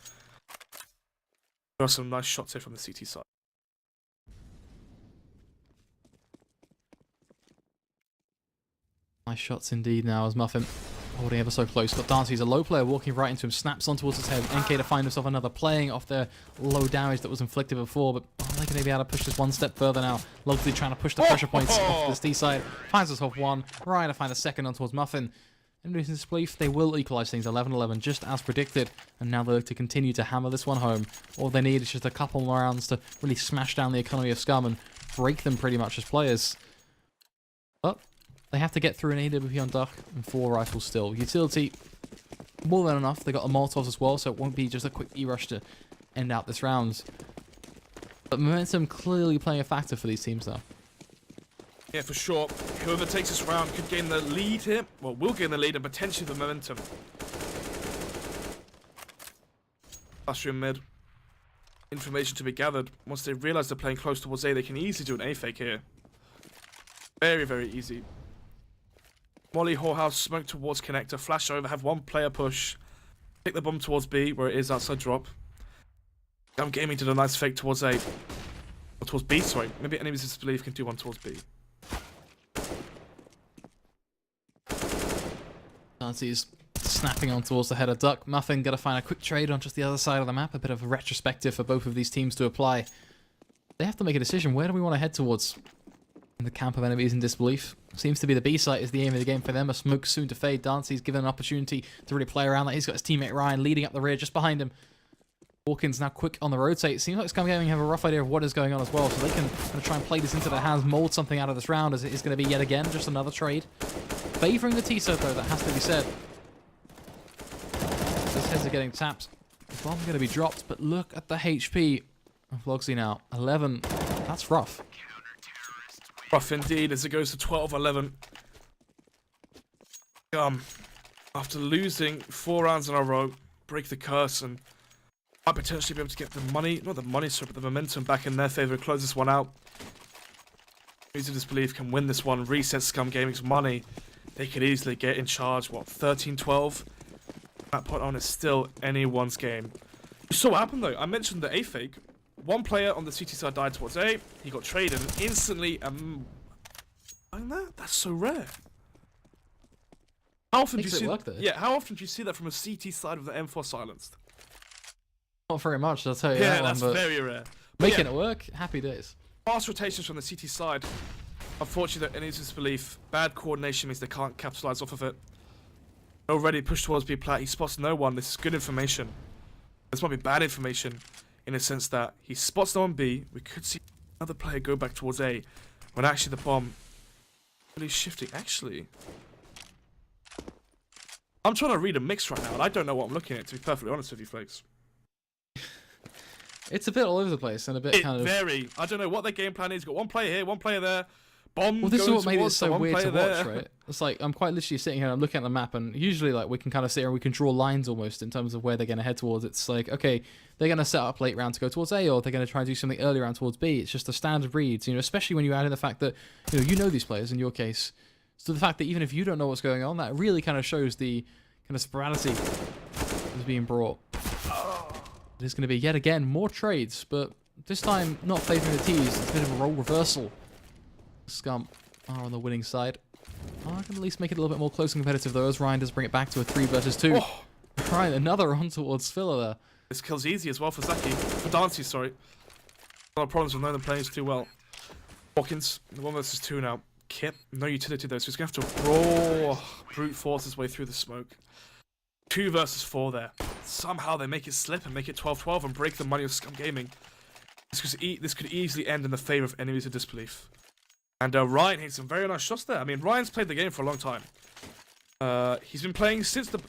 There are some nice shots here from the CT side. Nice shots indeed now as Muffin holding ever so close. Got Dancy's a low player walking right into him, snaps on towards his head. NK to find himself another, playing off their low damage that was inflicted before, but they're going to be able to push this one step further now. Logsy trying to push the pressure points off this D side. Finds himself 1. Ryan to find a second on towards Muffin. And in Disbelief, they will equalise things 11-11, just as predicted. And now they look to continue to hammer this one home. All they need is just a couple more rounds to really smash down the economy of Scum and break them pretty much as players. But they have to get through an AWP on Duck and 4 rifles still. Utility, more than enough. They got the Molotovs as well, so it won't be just a quick E-rush to end out this round. But momentum clearly playing a factor for these teams now. Yeah, for sure. Whoever takes this round could gain the lead here. Well, will gain the lead and potentially the momentum. Classroom mid. Information to be gathered. Once they realise they're playing close towards A, they can easily do an A fake here. Very, very easy. Molly, whorehouse, smoke towards connector, flash over, have one player push, take the bomb towards B, where it is outside drop. Scum Gaming did a nice fake towards A. Or towards B, sorry. Maybe enemies of disbelief can do one towards B. Dancy's snapping on towards the header duck. Muffin got to find a quick trade on just the other side of the map. A bit of a retrospective for both of these teams to apply. They have to make a decision. Where do we want to head towards? In the camp of enemies in disbelief. Seems to be the B site is the aim of the game for them. A smoke soon to fade. Dancy's given an opportunity to really play around that. He's got his teammate Ryan leading up the rear just behind him. Hawkins now quick on the rotate. Seems like SKUM Gaming have a rough idea of what is going on as well, so they can kind of try and play this into their hands, mold something out of this round, as it is going to be yet again just another trade. Favouring the T-side though, that has to be said. Those heads are getting tapped. The bomb's going to be dropped, but look at the HP of Logsy now. 11. That's rough. Rough indeed, as it goes to 12-11. After losing 4 rounds in a row, break the curse and might potentially be able to get the money, not the money, sorry, but the momentum back in their favour to close this one out. Enemies of disbelief can win this one, reset SKUM Gaming's money. They could easily get in charge, what, 13-12? That point on is still anyone's game. You saw what happened though, I mentioned the A fake. One player on the CT side died towards A, he got traded and instantly, that's so rare. How often do you see work, though. Yeah, how often do you see that from a CT side with the M4 silenced? Not very much, I'll tell you Yeah, that that's one, but very rare. making it work, happy days. Fast rotations from the CT side. Unfortunately, that enemies disbelief. Bad coordination means they can't capitalize off of it. Already pushed towards B plat. He spots no one. This is good information. This might be bad information in a sense that he spots no one B. We could see another player go back towards A when actually the bomb really shifting. Actually, I'm trying to read a mix right now, and I don't know what I'm looking at. To be perfectly honest with you, folks. It's a bit all over the place and a bit kind of... very. I don't know what their game plan is. Got one player here, one player there. Bomb. Well, this is going what made it towards so one weird to player watch, there. right? It's like, I'm quite literally sitting here and I'm looking at the map, and usually like we can kind of sit here and we can draw lines almost in terms of where they're going to head towards. It's like, okay, they're going to set up late round to go towards A, or they're going to try and do something early round towards B. It's just a standard reads, you know, especially when you add in the fact that, you know these players in your case. So the fact that even if you don't know what's going on, that really kind of shows the kind of sporadicity that's being brought. There's going to be yet again more trades, but this time not favouring the T's. It's a bit of a role reversal. SKUM are on the winning side. I can at least make it a little bit more close and competitive though, as Ryan does bring it back to a 3 versus 2. Oh. Right, another on towards Filler there. This kill's easy as well for Zaki. For Dancy, sorry. A lot of problems with knowing the players too well. Hawkins, 1 versus 2 now. Kip, no utility though, so he's going to have to brute force his way through the smoke. 2 versus 4 there. Somehow they make it slip and make it 12-12 and break the money of SKUM Gaming. This could easily end in the favour of enemies of disbelief. And Ryan hits some very nice shots there. I mean, Ryan's played the game for a long time. He's been playing since the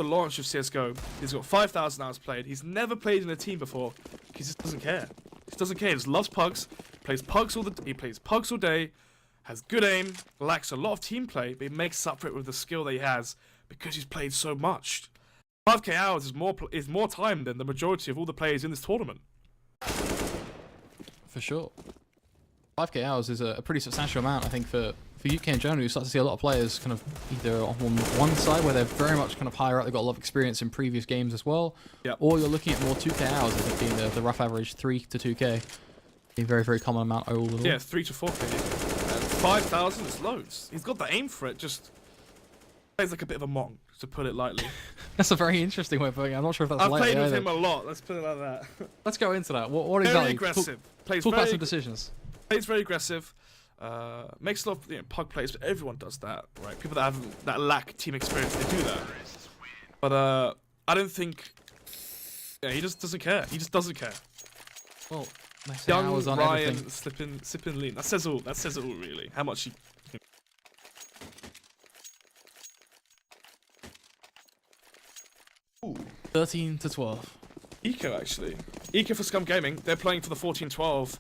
launch of CSGO. He's got 5,000 hours played. He's never played in a team before. He just doesn't care. He doesn't care. He just loves pugs. He plays pugs all day. Has good aim. Lacks a lot of team play, but he makes up for it with the skill that he has because he's played so much. 5k hours is more time than the majority of all the players in this tournament. For sure. 5k hours is a pretty substantial amount, I think, for UK in general. You start to see a lot of players kind of either on one side where they're very much kind of higher up, they've got a lot of experience in previous games as well, yep. Or you're looking at more 2k hours, I think, being the rough average 3 to 2k. Being very, very common amount overall. Yeah, 3 to 4k. 5,000 is loads. He's got the aim for it, just plays like a bit of a mong, to put it lightly. That's a very interesting way of putting it. I'm not sure if that's I've lightly played with either. him a lot, let's put it like that. Let's go into that. What Very exactly? aggressive. Talk about some decisions. Plays very aggressive. Makes a lot of pug plays, but everyone does that, right? People that lack team experience, they do that. But I don't think. Yeah, he just doesn't care. He just doesn't care. Well, young Ryan everything. sipping lean. That says all. That says it all, really. How much he. 13 to 12. Eco actually. Eco for SKUM Gaming. They're playing for the 14-12.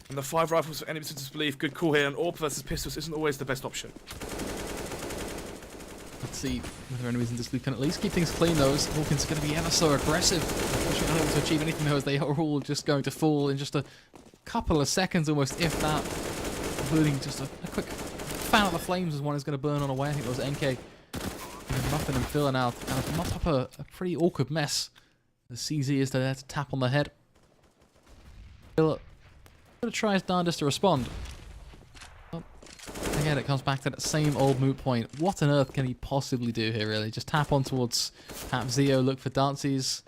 And the 5 rifles for enemies to disbelief. Good call here. And AWP versus pistols isn't always the best option. Let's see whether enemies in disbelief can at least keep things clean though. Hawkins is going to be ever so aggressive. Unfortunately unable to achieve anything though, as they are all just going to fall in just a couple of seconds almost, if that. Including just a quick fan of the flames as one is going to burn on away. I think it was NK. And Muffin and Phil are now kind of mop up a pretty awkward mess. The CZ is there to tap on the head. Phil going to try his darndest to respond. Well, again, it comes back to that same old moot point. What on earth can he possibly do here, really? Just tap on towards perhaps Zeo, look for dances.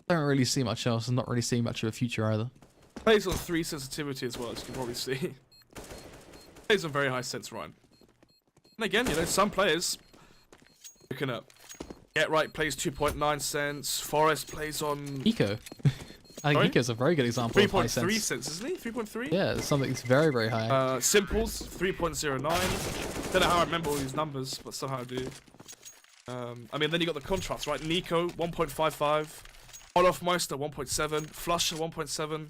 Don't really see much else. I'm not really seeing much of a future either. Plays on 3 sensitivity as well, as you can probably see. Plays on very high sense, Ryan. And again, you know, some players looking at Get Right plays 2.9 cents. Forest plays on Eco. I think Eco's a very good example of high sense. 3.3 cents, isn't he? 3.3? Yeah, it's something that's very, very high. Simples 3.09. Don't know how I remember all these numbers, but somehow I do. I mean, then you got the contrast, right? Nico 1.55. Olofmeister 1.7. Flusher 1.7.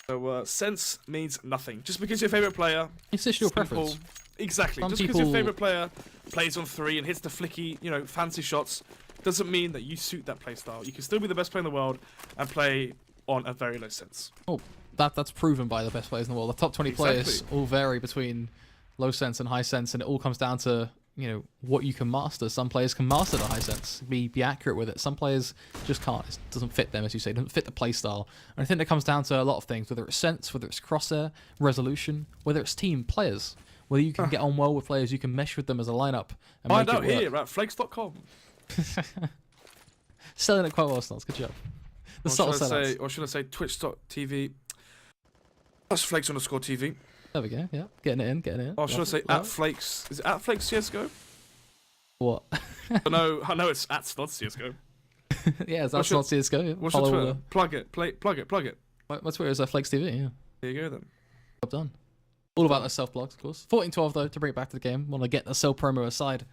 So sense means nothing. Just because your favorite player, It's just your preference. Exactly. Some Just because your favorite player plays on 3 and hits the flicky, you know, fancy shots, doesn't mean that you suit that playstyle. You can still be the best player in the world and play on a very low sense. Oh, that's proven by the best players in the world. The top 20 players all vary between low sense and high sense, and it all comes down to, you know, what you can master. Some players can master the high sense, be accurate with it. Some players just can't. It doesn't fit them, as you say. It doesn't fit the playstyle. And I think that comes down to a lot of things, whether it's sense, whether it's crosshair, resolution, whether it's team players, whether you can get on well with players, you can mesh with them as a lineup. And Find make out it work. here at flakes.com. Selling it quite well, Snots. Good job. The subtle sellouts. Or should I say twitch.tv plus flakes_TV. There we go. Yeah, getting it in. Or should I say at flakes? Is it at flakes CSGO? What? I know it's at Snots CSGO. Yeah, that's not CSGO. Yeah. What's your Twitter? Plug it. Plug it. My Twitter is Flakes TV. Yeah. There you go then. Job done. All about the self blogs, of course. 14-12 though, to bring it back to the game. Want to get the sell promo aside.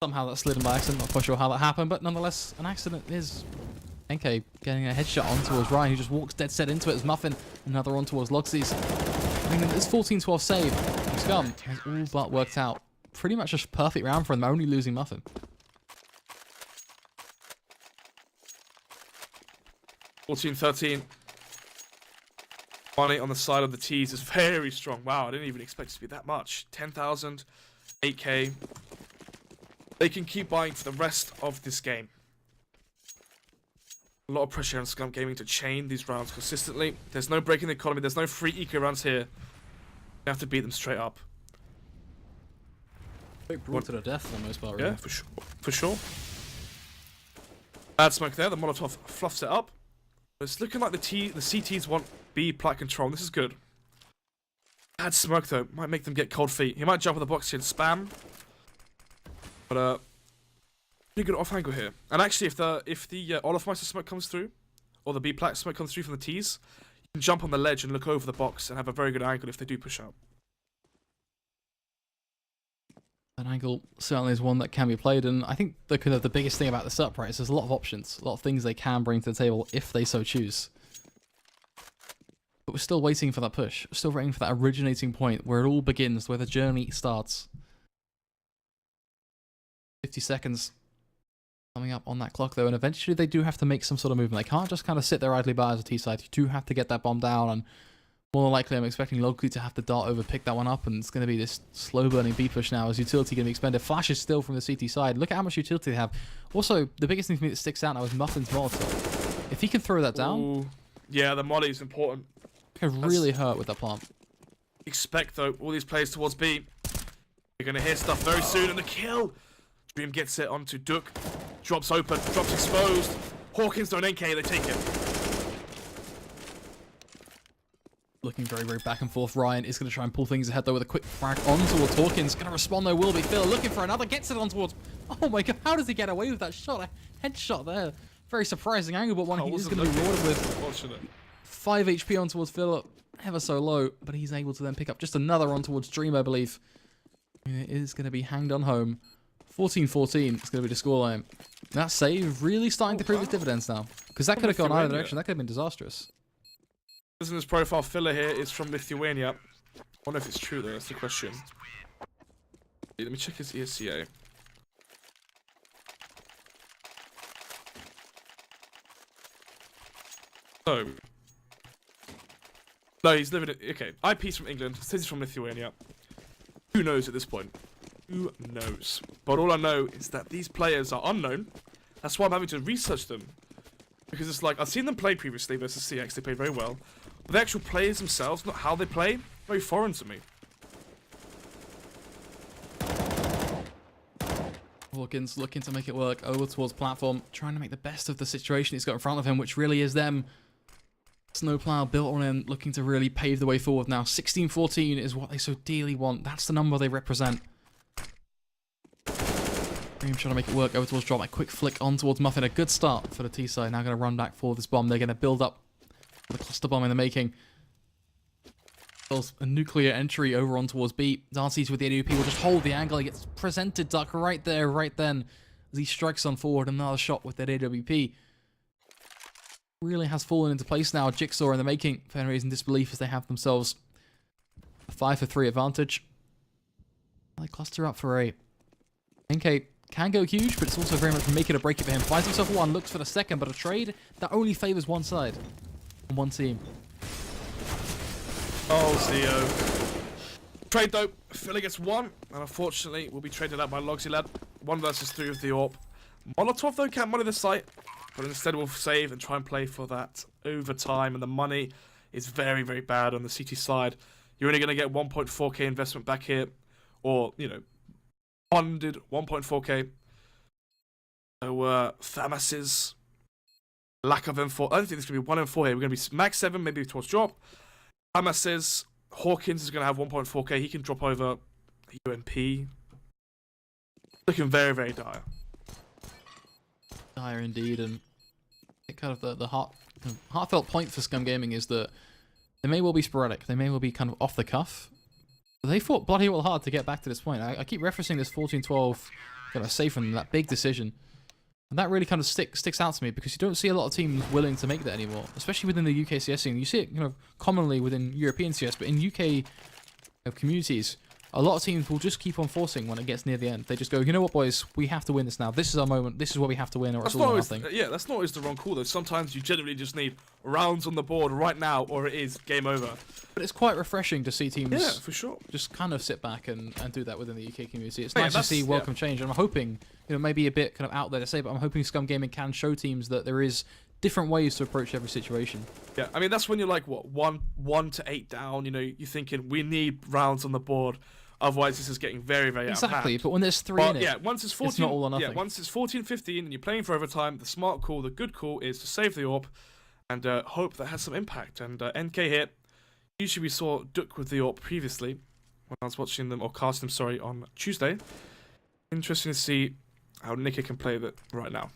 Somehow that slid in by accident. Not quite sure how that happened, but nonetheless, an accident is NK getting a headshot on towards Ryan, who just walks dead set into it as Muffin. Another on towards Loxies. I mean, this 14-12 save from SKUM has all but worked out. Pretty much a perfect round for them, only losing Muffin. 14-13. Money on the side of the T's is very strong. Wow, I didn't even expect it to be that much. 10,000, 8k. They can keep buying for the rest of this game. A lot of pressure on SKUM Gaming to chain these rounds consistently. There's no break in the economy. There's no free eco rounds here. You have to beat them straight up. Brought to the death for the most part, really. Yeah, for sure. For sure. Bad smoke there. The Molotov fluffs it up. It's looking like the CTs want B plat control. This is good. Bad smoke though. Might make them get cold feet. He might jump on the box here and spam. But pretty good off angle here. And actually, if the Olofmeister smoke comes through, or the B plat smoke comes through from the T's, you can jump on the ledge and look over the box and have a very good angle if they do push out. That angle certainly is one that can be played, and I think the biggest thing about this upright is there's a lot of options, a lot of things they can bring to the table if they so choose. But we're still waiting for that push. We're still waiting for that originating point where it all begins, where the journey starts. 50 seconds coming up on that clock though, and eventually they do have to make some sort of movement. They can't just kind of sit there idly by as a T side. You do have to get that bomb down, and more than likely I'm expecting Logly to have to dart over, pick that one up, and it's going to be this slow burning B push now as utility going to be expended. Flash is still from the CT side. Look at how much utility they have. Also, the biggest thing for me that sticks out now is Muffin's Molotov. If he can throw that down, ooh, yeah, the molly is important. It could really hurt with that plant. Expect though, all these players towards B. You're going to hear stuff very soon, and the kill! Dream gets it onto Duke. Drops open, drops exposed. Hawkins don't NK, they take it. Looking very, very back and forth. Ryan is going to try and pull things ahead though with a quick frag on towards Hawkins. Going to respond though, will be Phil looking for another. Gets it on towards... Oh my god, how does he get away with that shot? A headshot there. Very surprising angle, but one he is going to be rewarded with 5 HP on towards Phil. Ever so low, but he's able to then pick up just another on towards Dream, I believe. It is going to be hanged on home. 14-14 is going to be the scoreline. That save really starting to prove its dividends now. Because that could have gone either direction. That could have been disastrous. Business profile filler here is from Lithuania. I wonder if it's true though, that's the question. Let me check his ESCA. So, No, he's living in... Okay, IP's from England, City's from Lithuania. Who knows at this point? Who knows? But all I know is that these players are unknown. That's why I'm having to research them. Because it's like, I've seen them play previously versus CX, they played very well. But the actual players themselves, not how they play, very foreign to me. Hawkins looking to make it work over towards platform, trying to make the best of the situation he's got in front of him, which really is them. Snowplow built on him, looking to really pave the way forward now. 16-14 is what they so dearly want. That's the number they represent. Dream trying to make it work over towards drop. A quick flick on towards Muffin. A good start for the T side. Now going to run back for this bomb. They're going to build up the cluster bomb in the making. A nuclear entry over on towards B. Darcy's with the AWP will just hold the angle. He gets presented Duck right there, right then, as he strikes on forward. Another shot with that AWP. Really has fallen into place now. Jigsaw in the making. For any reason, disbelief as they have themselves a 5-for-3 advantage. They cluster up for a. NK can go huge, but it's also very much make it or break it for him. Finds himself one, looks for the second, but a trade that only favors one side and one team. Oh, Zio. Trade though. Philly gets one, and unfortunately will be traded out by Logsy Lad. 1 versus 3 with the AWP. Molotov though can't money the site, but instead will save and try and play for that overtime, and the money is very, very bad on the CT side. You're only going to get 1.4k investment back here, or, you know, funded 1.4k. So, Thamas's lack of M4. I don't think there's going to be 1 M4 here. We're going to be max 7, maybe towards drop. Thamas's Hawkins is going to have 1.4k. He can drop over UMP. Looking very, very dire. Dire indeed, and it kind of the heartfelt point for SKUM Gaming is that they may well be sporadic. They may well be kind of off the cuff. They fought bloody well hard to get back to this point. I keep referencing this 14-12 kind of save from them, that big decision. And that really kind of sticks out to me because you don't see a lot of teams willing to make that anymore, especially within the UKCS scene. You see it commonly within European CS, but in UK communities, a lot of teams will just keep on forcing when it gets near the end. They just go, you know what, boys, we have to win this now. This is our moment. This is what we have to win, or it's all or nothing. Yeah, that's not always the wrong call, though. Sometimes you generally just need rounds on the board right now, or it is game over. But it's quite refreshing to see teams for sure. just kind of sit back and do that within the UK community. It's nice to see welcome change, and I'm hoping, maybe a bit kind of out there to say, but I'm hoping SKUM Gaming can show teams that there is different ways to approach every situation. Yeah, I mean, that's when you're like, what, 1 to 8 down, you're thinking, we need rounds on the board. Otherwise, this is getting very, very out of hand. Exactly, but when there's 3 in it, yeah, once it's 14, it's not all or nothing. Yeah, once it's 14-15 and you're playing for overtime, the smart call, the good call is to save the AWP and hope that has some impact. And NK here, usually we saw Duck with the AWP previously when I was watching them, or casting them, sorry, on Tuesday. Interesting to see how Nicky can play that right now.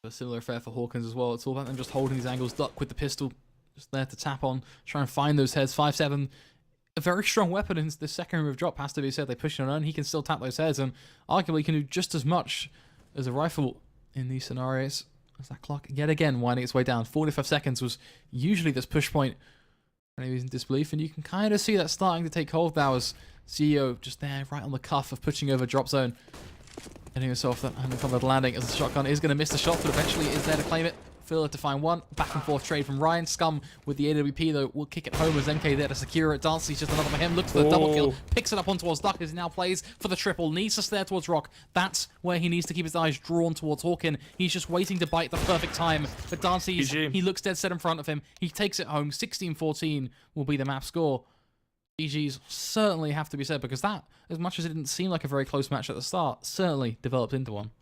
A similar affair for Hawkins as well. It's all about them just holding these angles. Duck with the pistol, just there to tap on, try and find those heads. 5-7, a very strong weapon in the second move drop, has to be said. They push it on, he can still tap those heads, and arguably can do just as much as a rifle in these scenarios. As that clock yet again winding its way down. 45 seconds was usually this push point. And he was in disbelief, and you can kind of see that starting to take hold now as CEO just there, right on the cuff of pushing over drop zone. Getting himself that uncovered landing as the shotgun is going to miss the shot, but eventually is there to claim it. Filler to find one. Back and forth trade from Ryan. SKUM with the AWP, though, will kick it home as NK there to secure it. Darcy's just another for him. Looks for the double kill. Picks it up on towards Duck as he now plays for the triple. Needs to stare towards Rock. That's where he needs to keep his eyes drawn towards Hawkin. He's just waiting to bite the perfect time. But Darcy, he looks dead set in front of him. He takes it home. 16-14 will be the map score. GG's certainly have to be said, because that, as much as it didn't seem like a very close match at the start, certainly developed into one.